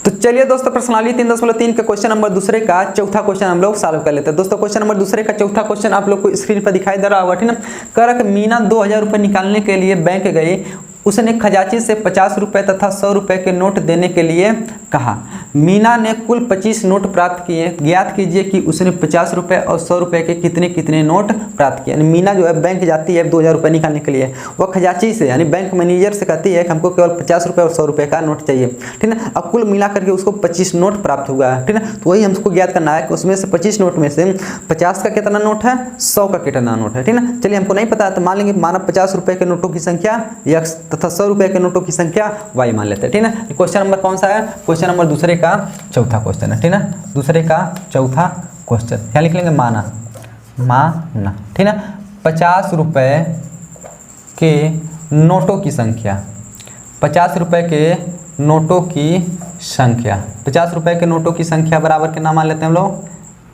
तो चलिए दोस्तों प्रश्नावली 3.3 के क्वेश्चन नंबर दूसरे का चौथा क्वेश्चन हम लोग सॉल्व कर लेते हैं। दोस्तों क्वेश्चन नंबर दूसरे का चौथा क्वेश्चन आप लोग को स्क्रीन पर दिखाई दे रहा होगा, ठीक ना। कह रहा कि मीना 2000 रुपये निकालने के लिए बैंक गई, उसने खजांची से 50 रुपये तथा 100 रुपये के नोट देने के लिए कहा। मीना ने कुल 25 नोट प्राप्त किए, ज्ञात कीजिए कि उसने 50 रुपये और 100 रुपये के कितने कितने नोट प्राप्त किए। यानी मीना जो है बैंक जाती है 2000 रुपये निकालने के लिए, वह खजांची से यानी बैंक मैनेजर से कहती है कि हमको केवल 50 रुपये और 100 रुपये का नोट चाहिए, ठीक है। अब कुल मिला करके उसको 25 नोट प्राप्त हुआ है, ठीक है। तो वही हमको ज्ञात करना है कि उसमें से 25 नोट में से 50 का कितना नोट है, 100 का कितना नोट है, ठीक है। चलिए हमको नहीं पता तो मान लेंगे माना 50 रुपये के नोटों की संख्या x तथा 100 रुपये के नोटों की संख्या y मान लेते हैं, ठीक है। क्वेश्चन नंबर कौन सा है, क्वेश्चन नंबर दूसरे का चौथा क्वेश्चन है, ठीक है। दूसरे का चौथा क्वेश्चन क्या लिख लेंगे, माना, ठीक है। 50 रुपये के नोटों की संख्या, 50 रुपये के नोटों की संख्या, 50 रुपये के नोटों की संख्या बराबर के नाम मान लेते हैं हम लोग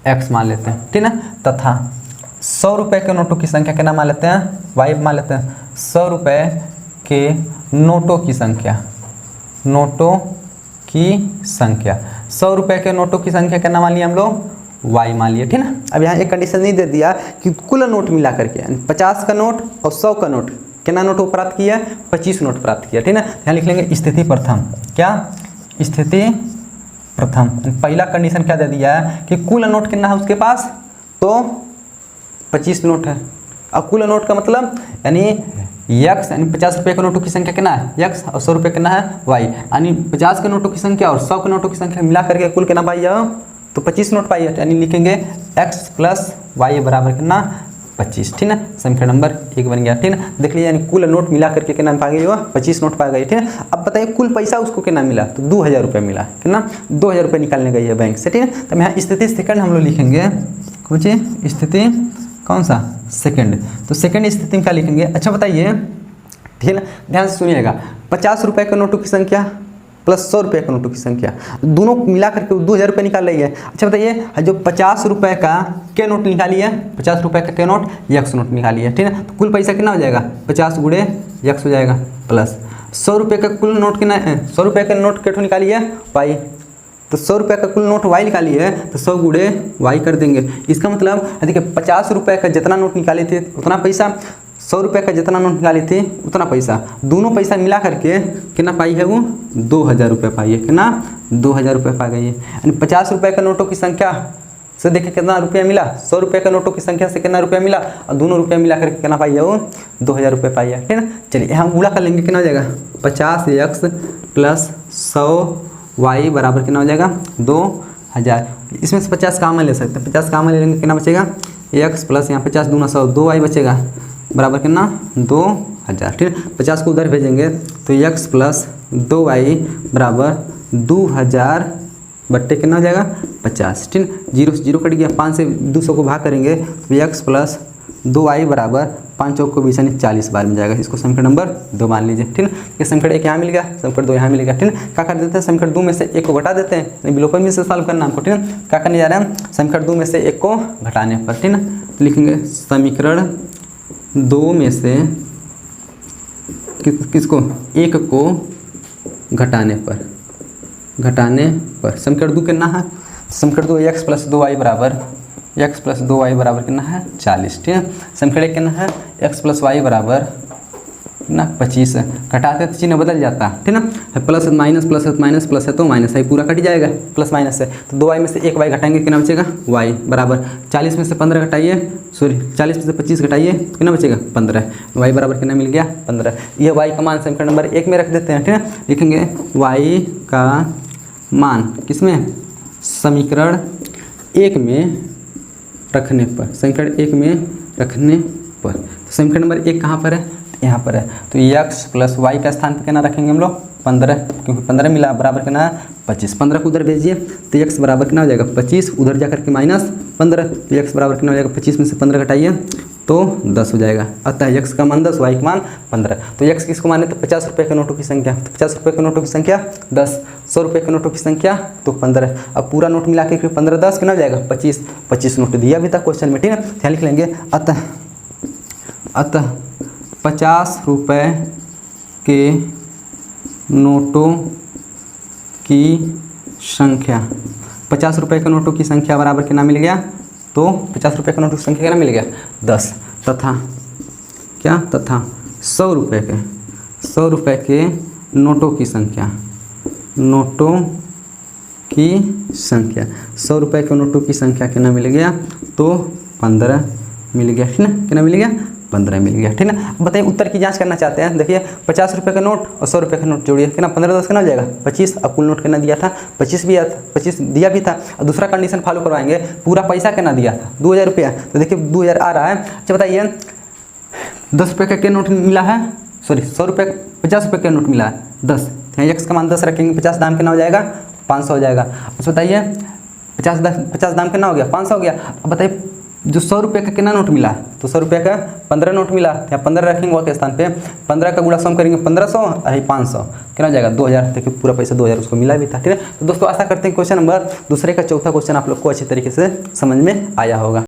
x मान लेते हैं, ठीक है। तथा 100 रुपये के नोटों की संख्या के नाम मान लेते हैं y मान लेते हैं। 100 रुपये के नोटों की संख्या, नोटों की संख्या, 100 रुपये के नोटों की संख्या क्या नाम मान लिया हम लोग, y मान लिया, ठीक है। अब यहाँ एक कंडीशन नहीं दे दिया कि कुल नोट मिला करके 50 का नोट और 100 का नोट कितना नोट वो प्राप्त किया, 25 नोट प्राप्त किया, ठीक है। यहाँ लिख लेंगे स्थिति प्रथम, क्या स्थिति प्रथम। पहला कंडीशन क्या दे दिया है कि कुल नोट कितना है उसके पास, तो 25 नोट है। अब कुल नोट का मतलब यानी x यानी 50 रुपये के नोटों की संख्या कितना है x और 100 रुपये कितना है y, यानी 50 के नोटों की संख्या और 100 के नोटों की संख्या मिला करके कुल कितना पाई जाओ, तो 25 नोट पाई है, यानी लिखेंगे x प्लस y बराबर कितना 25, ठीक है। समीकरण नंबर 1 बन गया, ठीक है। देख लीजिए यानी कुल नोट मिला करके कितना पा गई हो, 25 नोट पा गई, ठीक है। अब बताइए कुल पैसा उसको कितना मिला, तो 2000 रुपये मिला, कितना 2000 रुपये निकालने गई है बैंक से, ठीक है। तो यहाँ स्थिति सेकंड हम लोग लिखेंगे, कुछ स्थिति कौन सा सेकंड, तो सेकंड स्थिति में क्या लिखेंगे, अच्छा बताइए, ठीक है। ध्यान से सुनिएगा, 50 रुपये के नोटों की संख्या प्लस 100 रुपये के नोटों की संख्या दोनों मिला करके 2000 रुपये निकाल रही है। अच्छा बताइए जो 50 रुपये का के नोट निकाली है, 50 रुपये का के नोट x नोट निकाली है, ठीक है। तो कुल पैसा कितना हो जाएगा, 50 गुणे x हो जाएगा, प्लस 100 रुपये का कुल नोट कितना, 100 रुपये का नोट केठो निकाली है y, तो 100 रुपये का कुल नोट y निकाली है, तो 100 गुणे y कर देंगे। इसका मतलब देखिए 50 रुपये का जितना नोट निकाली थी उतना पैसा, 100 रुपये का जितना नोट निकाली थी उतना पैसा, दोनों पैसा मिला करके कितना पाई है वो 2000 रुपये पाई है, कितना 2000 रुपये पा गई है। यानी 50 रुपये का नोटों की संख्या से देखिए कितना रुपया मिला, 100 रुपये का नोटों की संख्या से कितना रुपया मिला, और दोनों रुपया मिला करके कितना पाई है वो 2000 रुपये पाई है, ठीक है। चलिए यहाँ गुणा कर लेंगे, कितना हो जाएगा 50x प्लस 100y बराबर कितना हो जाएगा 2000। इसमें से 50 कामन ले सकते हैं, 50 कामन ले लेंगे, कितना बचेगा x प्लस यहाँ 50 दूना 100 2y बचेगा बराबर कितना 2000, ठीक है। 50 को उधर भेजेंगे तो x प्लस 2y बराबर 2000 बट्टे कितना हो जाएगा 50, ठीक है। 0 से 0 कट गया, 5 से 200 को भाग करेंगे तो x प्लस 2y बराबर 5 चौक को 20 यानी 40 बार में जाएगा। इसको समीकरण नंबर 2 मान लीजिए, ठीक है। ये समीकरण 1 यहाँ मिल गया, समीकरण 2 यहाँ मिल गया, ठीक है। क्या कर देते हैं, समीकरण 2 में से 1 को घटा देते हैं, विलोपन में से सॉल्व करना हमको, ठीक है। क्या करने जा रहे हैं, समीकरण 2 में से 1 को घटाने पर, ठीक है। तो लिखेंगे समीकरण 2 में से किसको 1 को घटाने पर समीकरण 2 कितना है, समीकरण 2 x प्लस 2y बराबर कितना है 40, ठीक है। समीकरण 1 कितना है x प्लस y बराबर ना 25 है, घटाते तो चिन्ह बदल जाता है, ठीक है। Plus minus plus minus plus है तो माइनस है, पूरा कट जाएगा प्लस माइनस से, तो 2y में से 1y घटाएंगे कितना बचेगा y बराबर 40 में से 15 घटाइए, सॉरी 40 में से 25 घटाइए कितना बचेगा 15, y बराबर कितना मिल गया 15। ये y का मान समीकरण नंबर 1 में रख देते हैं, ठीक है। लिखेंगे y का मान किसमें, समीकरण 1 में रखने पर, समीकरण 1 में रखने पर। तो समीकरण नंबर 1 कहाँ पर है, यहाँ पर है, तो x प्लस वाई का स्थान पर कितना रखेंगे हम लोग 15, क्योंकि 15 मिला बराबर कितना 25, 15 को उधर भेजिए तो x बराबर कितना हो जाएगा 25, उधर जा करके -15, तो x बराबर कितना हो जाएगा 25 में से 15 घटाइए तो 10 हो जाएगा। अतः x का मान 10, y का मान 15। तो x किसको माने, तो 50 रुपये के नोटों की संख्या, तो 50 रुपये के नोटों की संख्या 10, 100 रुपये के नोटों की संख्या तो 15। अब पूरा नोट मिला के 15 10 कितना हो जाएगा 25, 25 नोट दिया भी था क्वेश्चन में, ठीक है। ध्यान लिख लेंगे, अतः 50 रुपये के नोटों की संख्या, 50 रुपये के नोटों की संख्या बराबर कितना मिल गया, तो 50 रुपये के नोटों की संख्या कितना मिल गया 10, तथा क्या, तथा 100 रुपये के नोटों की संख्या, नोटों की संख्या 100 रुपये के नोटों की संख्या कितना मिल गया, तो 15 मिल गया, ठीक ना, कितना मिल गया 15 मिल गया, ठीक ना। अब बताइए उत्तर की जांच करना चाहते हैं, देखिए 50 रुपये का नोट और 100 रुपये का नोट जोड़िए, कितना 15 10 कितना हो जाएगा 25, अब कुल नोट कितना दिया था 25 भी 25 दिया भी था, और दूसरा कंडीशन फॉलो करवाएंगे, पूरा पैसा कितना दिया था 2000 रुपया, तो देखिए 2000 आ रहा है। अच्छा बताइए 10 रुपये का क्या नोट मिला है, सॉरी 100 रुपये 50 रुपये का नोट मिला है 10, यहाँ एक्स का मान 10 रखेंगे, 50 दाम कितना हो जाएगा 500 हो जाएगा। अब बताइए 50 दाम कितना हो गया 500 हो गया। अब बताइए जो 100 रुपये का कितना नोट मिला, तो 100 रुपये का 15 नोट मिला, या 15 रखेंगे वह के स्थान पे, 15 का गुणा सम करेंगे 1500 और 500 कितना हो जाएगा 2000, देखिए पूरा पैसा 2000 उसको मिला भी था, ठीक है। तो दोस्तों आशा करते हैं क्वेश्चन नंबर दूसरे का चौथा क्वेश्चन आप लोग को अच्छी तरीके से समझ में आया होगा।